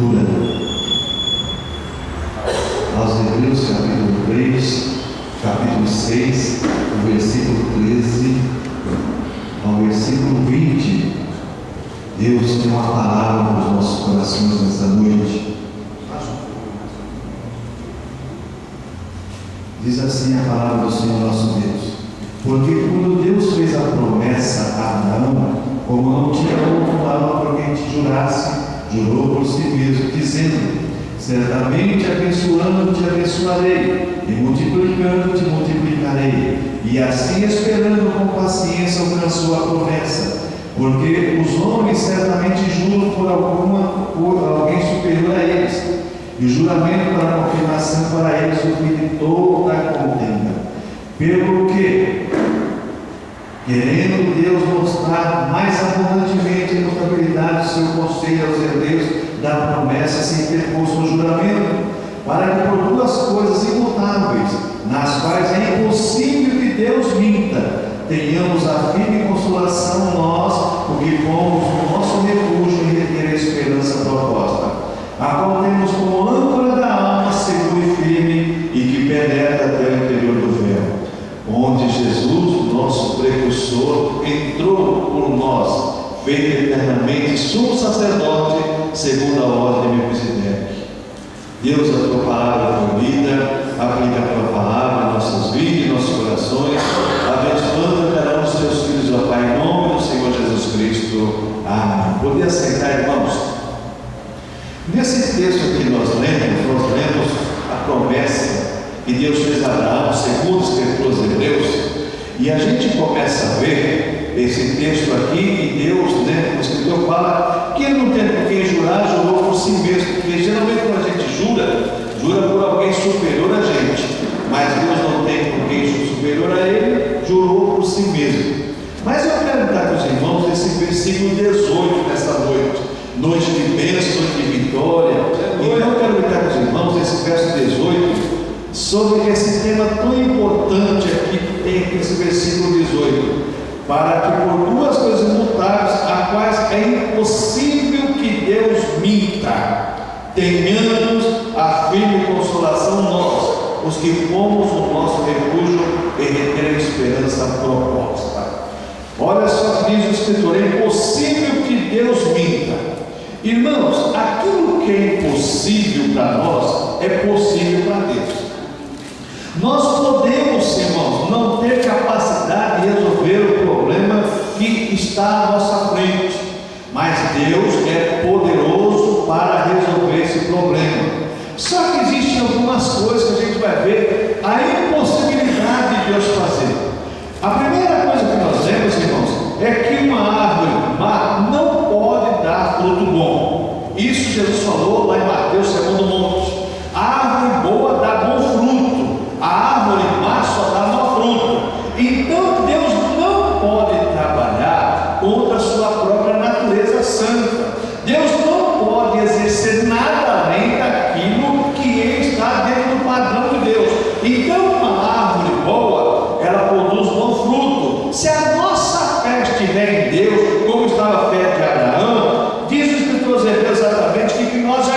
jura. Aos Hebreus, capítulo 3, capítulo 6, do versículo 13 ao versículo 20, Deus tem uma palavra para os nossos corações nessa noite. Diz assim a palavra do Senhor nosso Deus: porque quando Deus fez a promessa a Abraão, como não tinha outro varão para quem te jurasse, jurou por si mesmo, dizendo: certamente abençoando te abençoarei, e multiplicando te multiplicarei. E assim, esperando com paciência, alcançou a promessa. Porque os homens certamente juram por alguém superior a eles, e o juramento para confirmação para eles o fim de toda a contenda. Pelo que, querendo Deus mostrar mais abundantemente a notabilidade do seu conselho aos herdeiros da promessa, se interpôs no juramento, para que por duas coisas imutáveis, nas quais é impossível que Deus minta, tenhamos a firme consolação nós, o que fomos o nosso refúgio em reter a esperança proposta, a qual temos como âncora da alma segura e firme, e que penetra até o interior do véu, onde Jesus, nosso precursor, entrou por nós, feito eternamente sumo sacerdote, segundo a ordem de Melquisedeque. Deus, a tua palavra foi lida, aplica a tua palavra em nossas vidas, em nossos corações, abençoando cada um dos teus filhos, ó Pai, em nome do Senhor Jesus Cristo. Amém. Poder aceitar, irmãos? Nesse texto que nós lemos a promessa que Deus fez a Abraão, segundo os escritores hebreus, e a gente começa a ver esse texto aqui, e Deus, o escritor fala que ele não tem por quem jurar, jurou por si mesmo, porque geralmente quando a gente jura por alguém superior a gente, mas Deus não tem por quem superior a ele, jurou por si mesmo. Mas eu quero dar para os irmãos esse versículo 18 nesta noite, noite de bênção, noite de vitória. Então eu quero dar para os irmãos esse verso 18, sobre esse tema tão importante aqui que tem aqui nesse versículo 18, para que por duas coisas imutáveis, a quais é impossível que Deus minta, tenhamos a firme consolação nós, os que fomos o nosso refúgio e reter a esperança proposta. Olha só que diz o escritor: é impossível que Deus minta. Irmãos, aquilo que é impossível para nós é possível para Deus. Nós podemos, irmãos, não ter capacidade de resolver o problema que está à nossa frente, mas Deus é poderoso para resolver esse problema. Só que existem algumas coisas que a gente vai ver a impossibilidade de Deus fazer. A primeira coisa que nós vemos, irmãos, é que uma árvore má não pode dar fruto bom. Isso Jesus falou lá em Mateus, segundo monte. A árvore boa dá bom fruto, a árvore má só dá mau fruto. Então Deus não pode trabalhar contra a sua própria natureza santa. Deus não pode exercer nada além daquilo que está dentro do padrão de Deus. Então uma árvore boa, ela produz bom fruto. Se a nossa fé estiver em Deus, como estava a fé de Abraão, diz o escritor hebreus exatamente que nós já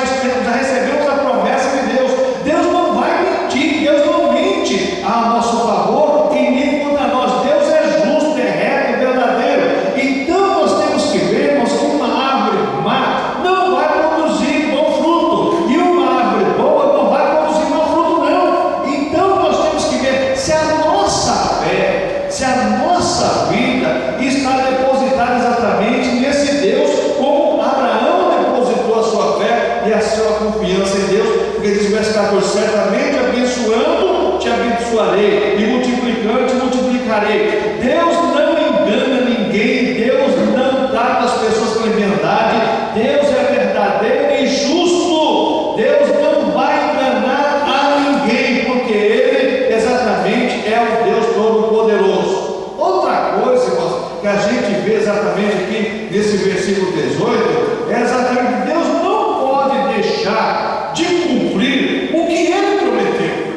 recebemos a promessa de Deus. Deus não vai mentir, Deus não mente a nosso favor e nem contra nós. Deus é justo, é reto, é verdadeiro. Então nós temos que ver, irmãos, que uma árvore má não vai produzir bom fruto, e uma árvore boa não vai produzir mau fruto, não. Então nós temos que ver se a nossa fé, se a nossa vida está depositada exatamente nesse Deus, como Abraão depositou a sua fé e a sua confiança em Deus, porque diz o verso 14: certamente abençoando te abençoarei, e multiplicando te multiplicarei. Deus não engana ninguém, Deus não trata as pessoas com verdade, Deus é verdadeiro e justo. Deus não vai enganar a ninguém, porque Ele exatamente é o Deus Todo-Poderoso. Outra coisa, irmãos, que a gente vê exatamente aqui nesse versículo 18, é exatamente que Deus não pode deixar de cumprir o que Ele prometeu.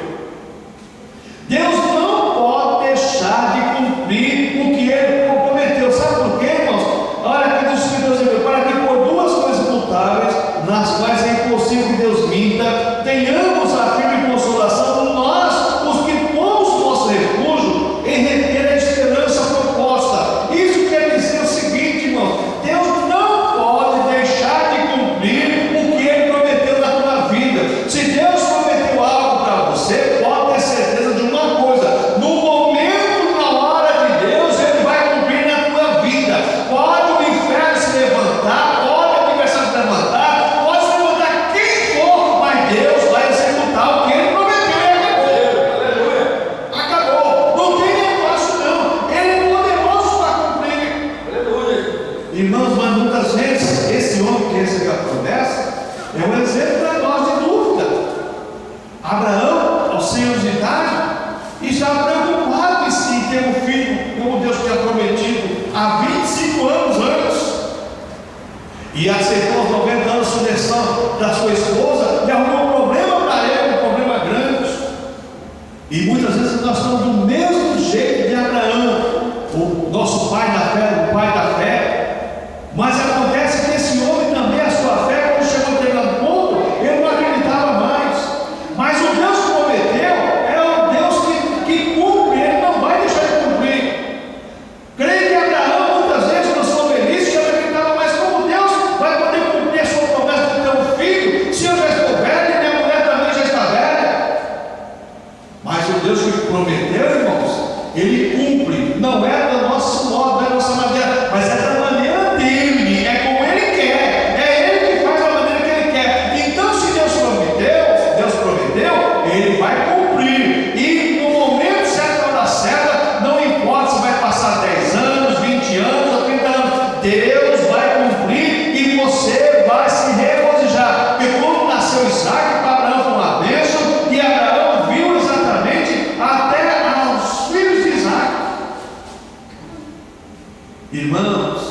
Deus não pode deixar de cumprir o que Ele prometeu. Sabe por quê, irmãos? Olha aqui dos escritores, para que por duas coisas imutáveis, nas quais é minta, tenhamos a firme consolação, nós, os que pomos nosso refúgio, em reter a esperança proposta. Isso quer dizer o seguinte, irmãos: Deus não pode deixar de cumprir o que Ele prometeu na tua vida. Se Deus prometeu algo para você, pode ter certeza de uma coisa: no momento, na hora de Deus, Ele vai cumprir na tua vida. Pode o inferno se levantar, pode o adversário se levantar, pode se levantar quem for, mas Deus vai executar o que Ele prometeu e acabou. Acabou. Não tem negócio não. Ele é poderoso para cumprir. Irmãos, mas muitas vezes esse homem que recebeu a promessa é um exemplo para nós de dúvida. Abraão, aos 100 anos de idade, estava preocupado em ter um filho, como Deus tinha prometido há 25 anos antes, e aceitou aos 90 anos a sugestão da sua esposa e arrumou um problema para ele, um problema grande. E muitas vezes nós estamos do mesmo jeito de Abraão, o nosso pai da fé, o pai da fé. Mas acontece que esse homem também, a sua fé, quando chegou a determinado ponto, ele não acreditava mais. Mas o Deus que prometeu é o Deus que cumpre, Ele não vai deixar de cumprir. Creio que Abraão, muitas vezes, na sua velhice, já acreditava mais como Deus vai poder cumprir a sua promessa de ter um filho, se eu já estou velho e minha mulher também já está velha. Mas o Deus que prometeu, irmãos, Ele cumpre. Não é do nosso modo, não é da nossa maneira, mas é da maneira dele, é como Ele quer, é Ele que faz da maneira que Ele quer. Então, se Deus prometeu, Ele vai cumprir. E no momento certo, na hora certa, não importa se vai passar 10 anos, 20 anos ou 30 anos, Deus vai cumprir e você vai se regozijar. Porque quando nasceu Isaac, para Abraão foi uma bênção, e Abraão viu exatamente até os filhos de Isaac. Irmãos,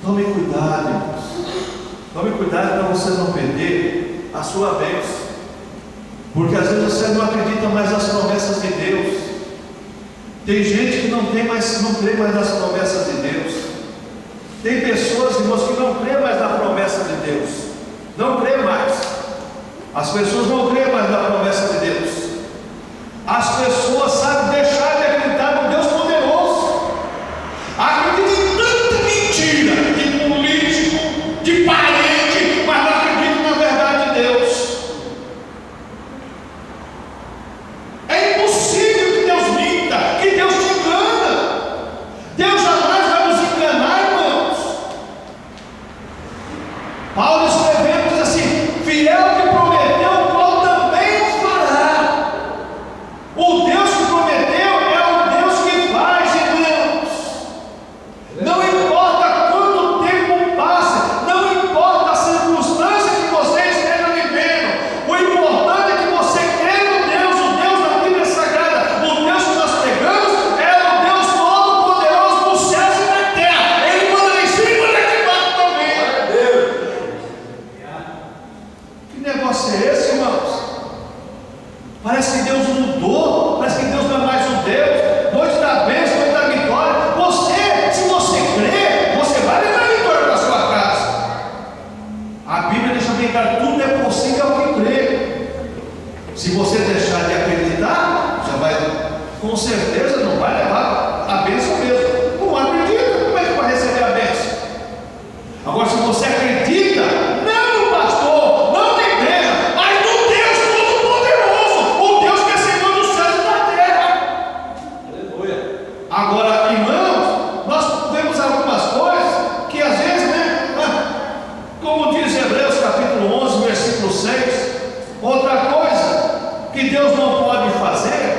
tome cuidado, irmãos. Tome cuidado para você não perder a sua bênção. Porque às vezes você não acredita mais nas promessas de Deus. Tem gente que não crê mais nas promessas de Deus. Tem pessoas, irmãos, que não crê mais na promessa de Deus. Não crê mais. As pessoas não crêem mais na promessa de Deus. As pessoas sabem deixar de acreditar no Deus poderoso. Acredita em tanta mentira de político, de parente, mas não acredita na verdade de Deus. É impossível que Deus minta, que Deus te engana. Deus jamais vai nos enganar, irmãos. Paulo escrevendo diz assim: fiel que prometeu, o qual também o fará. O Deus que prometeu é o Deus que faz, irmãos. Não importa quanto tempo passe, não importa a circunstância que você esteja vivendo, o importante é que você crê no Deus, o Deus da Bíblia Sagrada. O Deus que nós pregamos é o Deus Todo-Poderoso dos céus e da terra. Ele manda lá em cima e manda aqui embaixo também. Que negócio é esse, irmãos? Parece que Deus mudou, parece que Deus não é mais um Deus. Noite da bênção, noite da vitória. Se você crê, você vai levar a vitória para a sua casa. A Bíblia deixa bem claro: tudo é possível ao que crê. Se você deixar de acreditar, já vai, com certeza, não vai levar a bênção mesmo. Não acredita, como é que vai receber a bênção? Agora, se você acredita, não no pastor, não na igreja, mas no Deus Todo-Poderoso, o Deus que é Senhor dos céus e da terra. Aleluia. Agora, irmãos, nós vemos algumas coisas que às vezes, como diz Hebreus capítulo 11, versículo 6, outra coisa que Deus não pode fazer,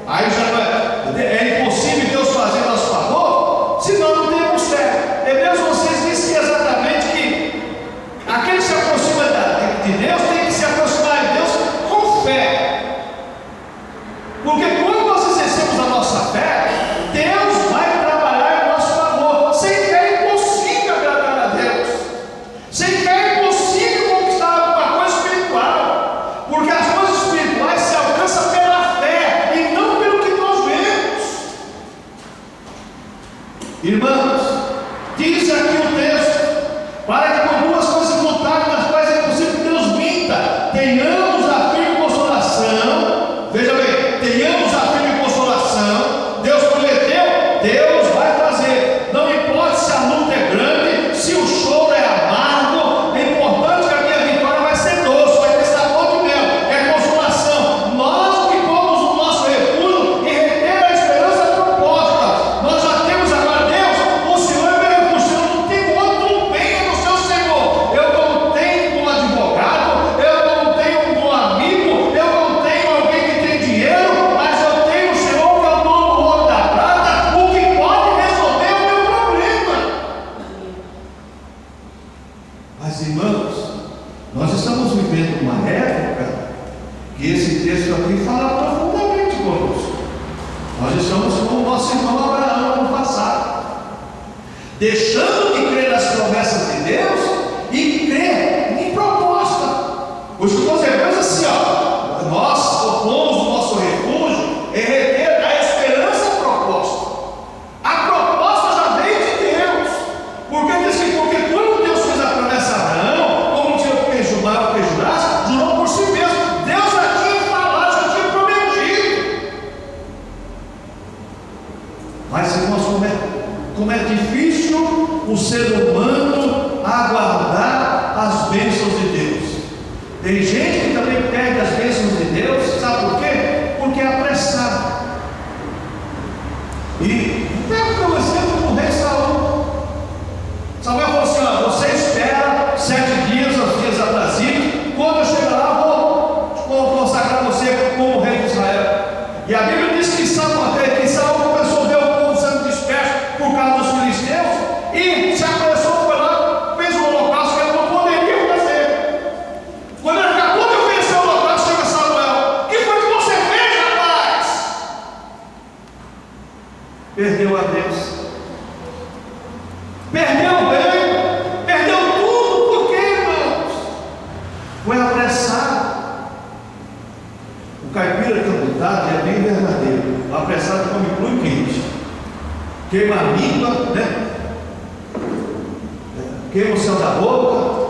aí já não é impossível Deus fazer a nosso favor, senão não temos fé. Hebreus 6 diz que exatamente que aquele que se aproxima de Deus tem que se aproximar de Deus com fé. Porque quando nós exercemos a nossa fé, Deus vai trabalhar em nosso favor. Sem fé é impossível agradar a Deus. Sem fé é impossível conquistar alguma coisa espiritual. Porque as coisas espirituais se alcançam pela Mas, irmãos, nós estamos vivendo uma época que esse texto aqui fala profundamente conosco. Nós estamos com o nosso irmão Abraão no passado, deixando de crer nas promessas de Deus e crer em proposta. Os hebreus assim, ó, nós opomos o nosso refúgio em reter a esperança proposta. A proposta já veio de Deus, porque diz que quando Deus fez a promessa a Abraão, como tinha o que jurasse, jurou por si mesmo. Deus já tinha falado, já tinha prometido. Mas, irmãos, como é difícil o ser humano aguardar as bênçãos de Deus. Tem gente que também perde as bênçãos de Deus, sabe por quê? Porque é apressado. E pega pelo exemplo do rei Saul. Samuel falou assim: ó, você espera 7 dias, os dias aprazíveis, quando eu chegar lá, vou consagrar você como rei de Israel. E a Bíblia diz que Saul começou a ver o povo sendo disperso por causa dos filisteus, e se apressou, foi lá, fez um holocausto que ele não poderia fazer. Quando ele acabou de oferecer o holocausto, chega Samuel: o que foi que você fez, rapaz? Perdeu a Deus, perdeu o bem, perdeu tudo. Por quê, irmãos? Foi apressado. O caipira cantado é bem verdadeiro. O apressado come cru e quente, queima a língua, né? Queima o céu da boca.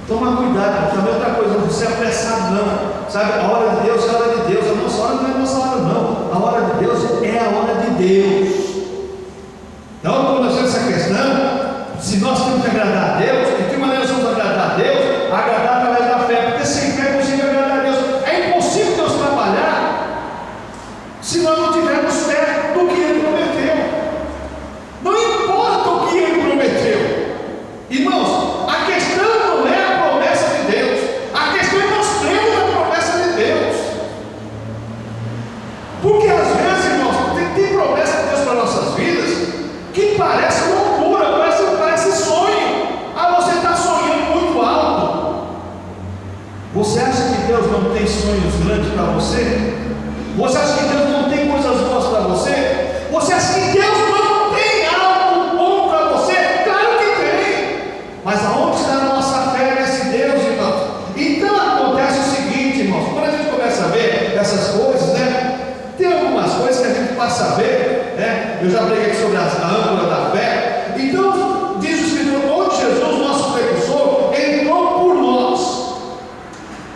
Toma cuidado, também outra coisa, não ser apressado não, sabe? A hora de Deus é a hora de Deus, a nossa hora não é a nossa hora não, a hora de Deus é a hora de Deus. Então, quando nós temos essa questão, se nós temos que agradar a Deus, de que maneira nós vamos agradar a Deus? Agradar através da fé, porque sem fé é impossível agradar a Deus. É impossível Deus trabalhar se nós não tivermos fé no que Ele prometeu. Não importa o que Ele prometeu, irmãos, a questão não é a promessa de Deus, a questão é nós cremos na promessa de Deus. Porque às vezes, irmãos, tem promessa de Deus para nossas vidas que parece loucura, parece sonho. Ah, você está sonhando muito alto. Você acha que Deus não tem sonhos grandes para você? Você acha que Deus não tem coisas boas para você? Você acha que Deus não tem algo bom para você? Claro que tem. Mas aonde está a nossa fé nesse Deus, irmãos? Então acontece o seguinte, irmãos, quando a gente começa a ver essas coisas, né? Tem algumas coisas que a gente passa a ver, né? Eu já preguei aqui sobre a âncora da fé. Então, diz o Escritor, onde Jesus, nosso precursor, entrou por nós.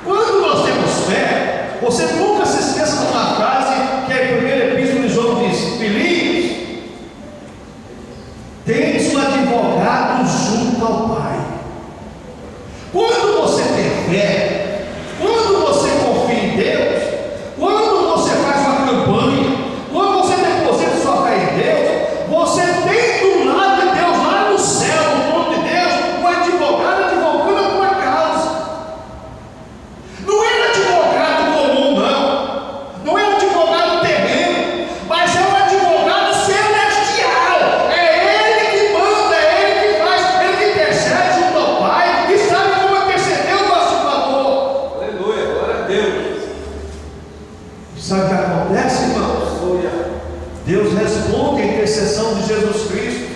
Quando nós temos fé, você nunca se esqueça de uma frase que é a primeira epístola de João diz: filhinhos, tendes um advogado junto ao Pai. Quando você tem fé, quando você confia em Deus, quando você faz uma campanha, quando você deposita sua fé em Deus, você tem do lado de Deus, lá no céu, no trono de Deus, um advogado advogando a tua causa. Não é um advogado comum, não é um advogado terreno, mas é um advogado celestial. É Ele que manda, é Ele que faz, Ele que intercede junto ao Pai e sabe como interceder o nosso favor. Aleluia, glória a Deus. Sabe o que acontece, irmãos? Deus responde a intercessão de Jesus Cristo,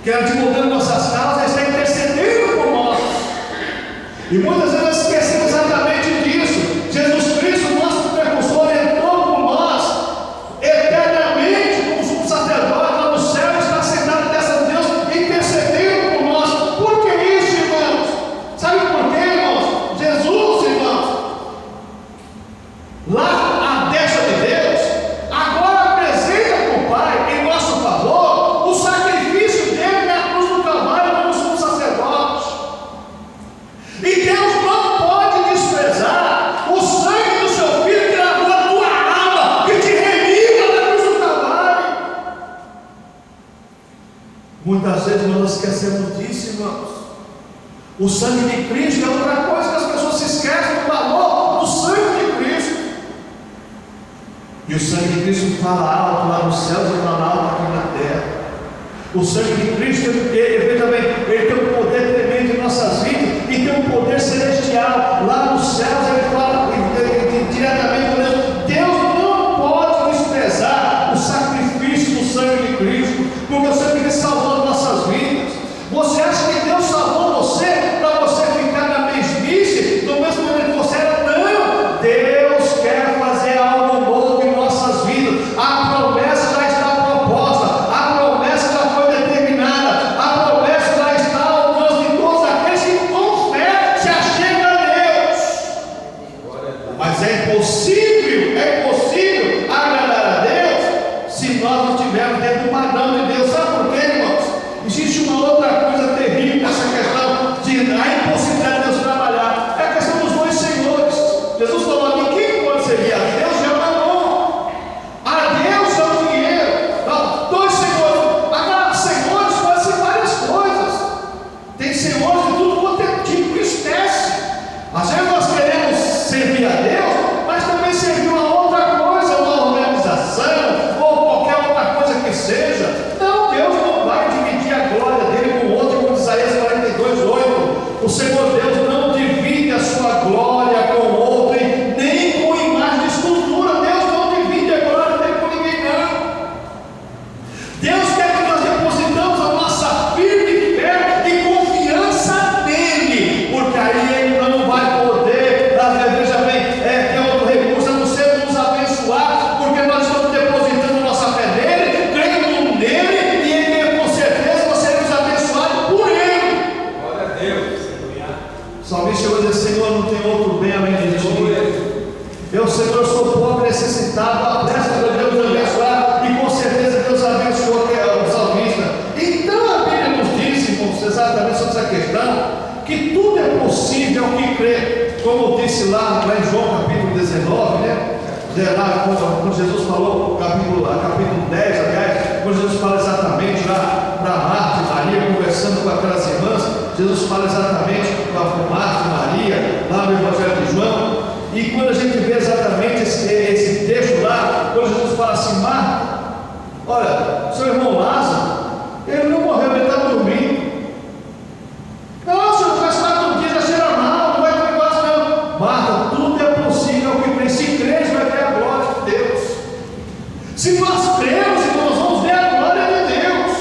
que advogando nossas causas, está intercedendo por nós. E muitas vezes nós esquecemos exatamente disso. Jesus Cristo, nosso precursor, entrou por nós eternamente como sumo sacerdote lá no céu, está sentado dessa Deus intercedendo por nós. Por que isso, irmãos? Sabe por quê, irmãos? Jesus, irmãos, lá à destra de Deus, agora apresenta para o Pai, em nosso favor, o sacrifício dele na cruz do Calvário como sumo sacerdote. E Deus não pode desprezar o sangue do seu Filho que lavou a tua alma, que te remiu na cruz do Calvário. Muitas vezes nós esquecemos disso, irmãos. O sangue de Cristo é outra coisa que as pessoas se esquecem do valor do sangue de Cristo. E o sangue de Cristo fala alto lá nos céus e fala alto aqui na terra. O sangue de Cristo, ele tem um poder tremendo em nossa outro bem além de ti. Eu, Senhor, eu sou pobre, necessitado, apressa para Deus abençoar, e com certeza Deus abençoou o salmista. Então a Bíblia nos diz, irmãos, exatamente sobre essa questão, que tudo é possível ao que crê, como disse lá em João capítulo 19, né? Lá quando Jesus falou, capítulo 10, aliás, quando Jesus fala exatamente lá para Marta e Maria, conversando com aquelas irmãs, Jesus fala exatamente para Marta e Maria, lá no Evangelho de João. E quando a gente vê exatamente esse texto lá, quando Jesus fala assim: Marta, olha, seu irmão Lázaro, ele não morreu, ele está dormindo. Não, senhor, faz 4 dias, já cheira mal, não vai ter quase não. Marta, tudo é possível ao que crê. Se crês, vai ter a glória de Deus. Se nós cremos, então nós vamos ver a glória de Deus.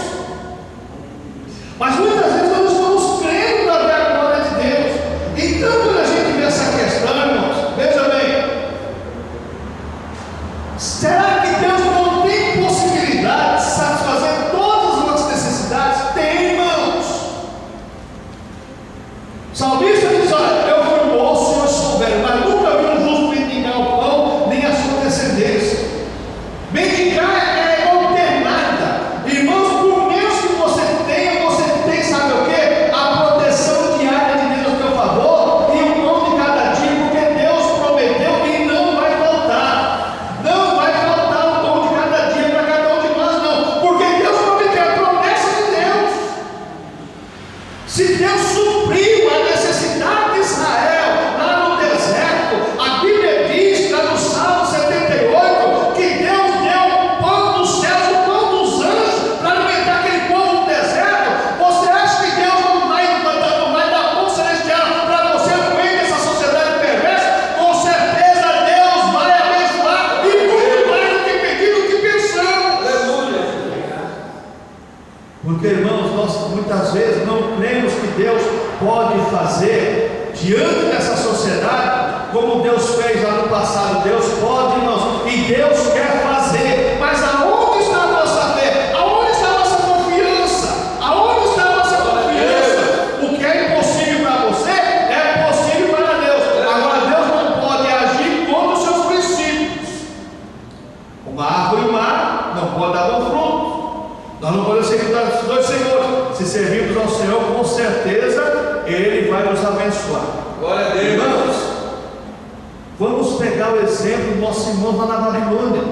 Mas muitas vezes nós não estamos crendo para ver a glória de Deus. Então, quando a gente vê essa questão, irmãos, veja bem, será que Deus não tem possibilidade de satisfazer todas as nossas necessidades? Tem, irmãos. O salmista diz: olha, eu fui moço e eu sou velho, mas nunca vi um justo mendigar o pão, nem a sua descendência. Mendigar é igual ter nada. Irmãos, por menos que você tem, sabe o que? A proteção diária de Deus ao teu favor e o pão de cada dia, porque Deus prometeu e não vai faltar. Não vai faltar o pão de cada dia para cada um de nós, não. Porque Deus prometeu, a promessa de Deus. Se Deus supriu a necessidade de Israel lá no deserto, a Bíblia diz lá no Salmo 78 que Deus deu o pão dos céus, o pão dos anjos para alimentar aquele povo no deserto. Você acha que Deus não vai dar pão celestial para você no meio dessa sociedade perversa? Com certeza Deus vai abençoar, e muito mais do que pedir, do que pensamos. Aleluia. Porque, irmãos, nós muitas vezes não cremos que Deus pode fazer diante dessa sociedade como Deus fez lá no passado. Deus pode, irmãos, e Deus quer fazer, mas aonde está a nossa fé? Aonde está a nossa confiança? Aonde está a nossa confiança? O que é impossível para você é possível para Deus. Agora, Deus não pode agir contra os seus princípios. Uma árvore má não pode dar bom fruto. Nós não podemos servir os dois senhores. Se servirmos ao Senhor, com certeza Ele vai nos abençoar. Glória a Deus. Irmãos, vamos pegar o exemplo do nosso irmão lá na Babilônia.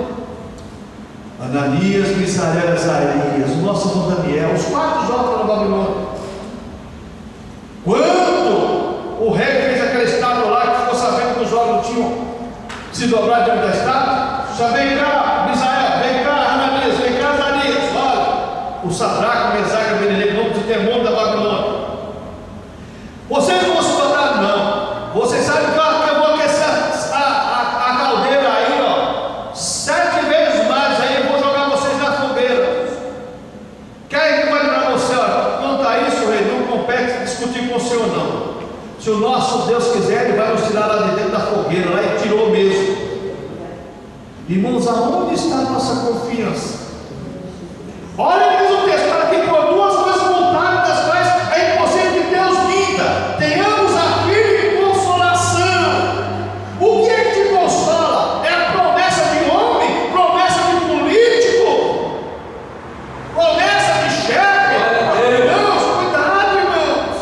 Ananias, Misael, Azarias, o nosso irmão Daniel, os 4 jovens na Babilônia. Quando o rei fez aquela estátua lá, que ficou sabendo que os jovens tinham se dobrado diante da estátua, já vem cá, Misael, vem cá, Ananias, vem cá, Azarias, olha, o Sadraque, o Mesaque, o Abednego, nome de demônio da Babilônia. Vocês não vão se dobrar, não. Vocês sabem que eu vou aquecer a caldeira aí, ó, 7 vezes mais, aí eu vou jogar vocês na fogueira. Quem que vai livrar você? Olha, quanto a isso, rei, não compete discutir com o Senhor, não. Se o nosso Deus quiser, Ele vai nos tirar lá de dentro da fogueira, lá e tirou mesmo. Irmãos, aonde está a nossa confiança? Olha que diz o texto, para que por 2 coisas voltadas, das quais é impossível que Deus minta, tenhamos a firme consolação. O que é que te consola? É a promessa de homem? Promessa de político? Promessa de chefe? Irmãos, cuidado, irmãos.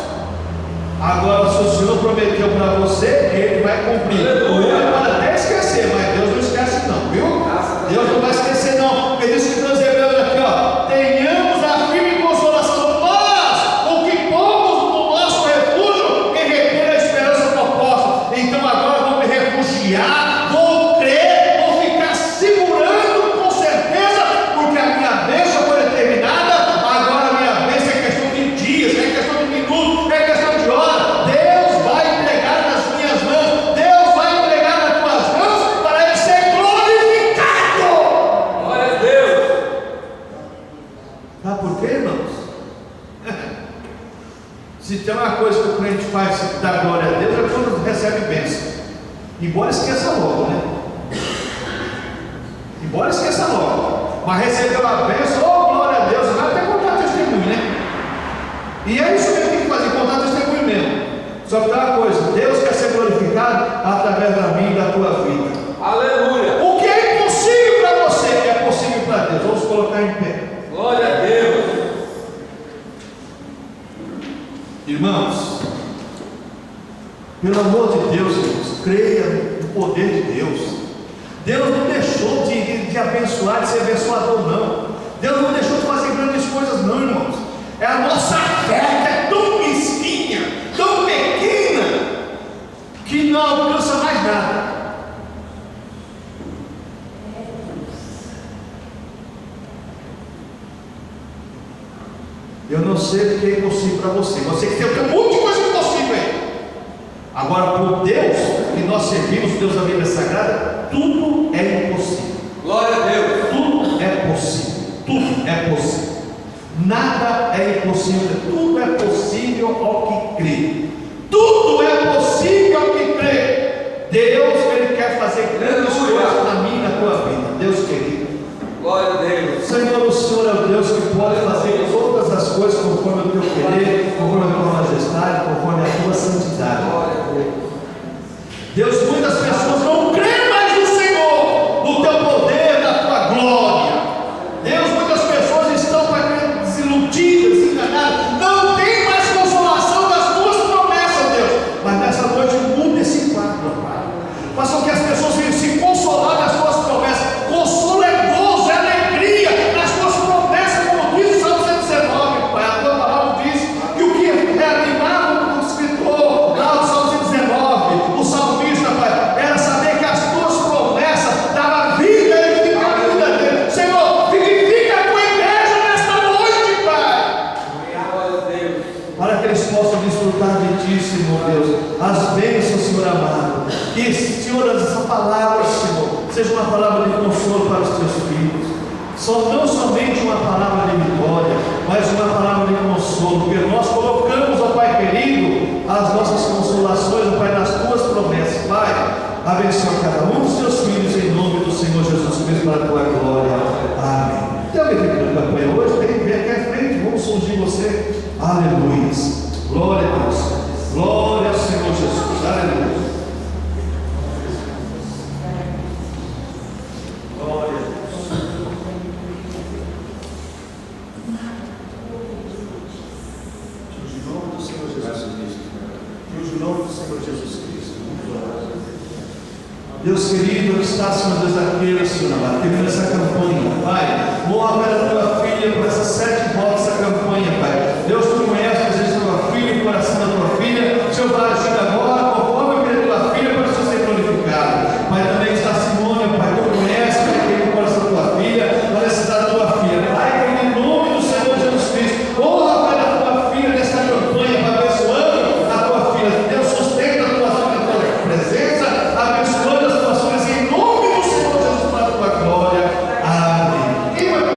Agora, se o Senhor prometeu para você, Ele vai cumprir. Ele pode até esquecer, mas Deus não esquece não, viu? Deus não vai esquecer não. Ele disse que nos Hebreus aqui, ó, tenhamos a firme consolação, nós, o que pomos no nosso refúgio, em reter a esperança proposta. Então agora vou me refugiar, vou crer, vou ficar segurando com certeza, porque a minha bênção foi determinada. Agora a minha bênção é questão de dias, é questão de minutos, é questão de horas. Deus vai entregar nas minhas mãos, Deus vai entregar nas tuas mãos, para Ele ser glorificado. Glória a Deus. Sabe por quê, irmãos? Se tem uma coisa que o crente faz dar glória a Deus, é quando recebe bênção. Embora esqueça logo, né? Embora esqueça logo. Mas recebeu a bênção, oh glória a Deus, vai até contar testemunho, né? E é isso que tem que fazer, contar testemunho mesmo. Só que tem uma coisa: Deus quer ser glorificado através da minha e da tua vida. Aleluia. O que é impossível para você é possível para Deus. Vamos colocar em pé. Glória a Deus. Irmãos, pelo amor de Deus, irmãos, creia no poder de Deus. Deus não deixou de abençoar, de ser abençoador, não. Deus não deixou de fazer grandes coisas, não, irmãos. É a nossa fé que é tão mesquinha, tão pequena, que não alcança mais nada. Eu não sei o que é impossível para você. Você que tem um monte de coisa impossível aí. Agora, por Deus que nós servimos, Deus da Bíblia Sagrada, tudo é impossível. Glória a Deus. Tudo é possível. Tudo é possível. Nada é impossível. Tudo é possível ao que crê. Tudo é possível ao que crê. Deus, Ele quer fazer grandes coisas na minha e na tua vida. Deus querido. Glória a Deus. Senhor, o Senhor é o Deus que pode fazer todas as coisas conforme o teu querer, conforme a tua majestade, conforme a tua santidade. Deus, muitas pessoas não creem mais no Senhor, no teu poder, na tua glória. Deus, muitas pessoas estão desiludidas, enganadas, não tem mais consolação das tuas promessas, Deus. Mas nessa noite muda esse quadro, Pai. Faça com que as pessoas venham se consolar nas tuas promessas. Consolo é gozo, é alegria nas tuas promessas, como diz o Salmo 119, Pai. A tua palavra diz que o que animava o escritor lá do Salmo 119, o salmista, Pai, era saber que as tuas promessas davam vida e vivificavam a vida dele. Senhor, vivifica a tua igreja nesta noite, Pai, para que eles possam desfrutar de ti, Senhor Deus, as bênçãos, Senhor amado. Que, Senhor, essa palavra, Senhor, seja uma palavra de consolo para os teus filhos. Não somente uma palavra de vitória, mas uma palavra de consolo, porque nós colocamos, ó Pai querido, as nossas consolações, ó Pai, nas tuas promessas. Pai, abençoa cada um dos teus filhos em nome do Senhor Jesus Cristo, para a tua glória. Amém. Tem alguém que na campanha hoje? Vem aqui à frente, vamos ungir você. Aleluia. Glória a Deus. Glória ao Senhor Jesus. Aleluia. Glória a Deus. Que o nome do Senhor Jesus Cristo. Que o nome do Senhor Jesus Cristo. Deus querido, que está, Senhor Deus, aquele, Senhor amado, termina essa campanha, Pai. Honra a tua filha por essas 7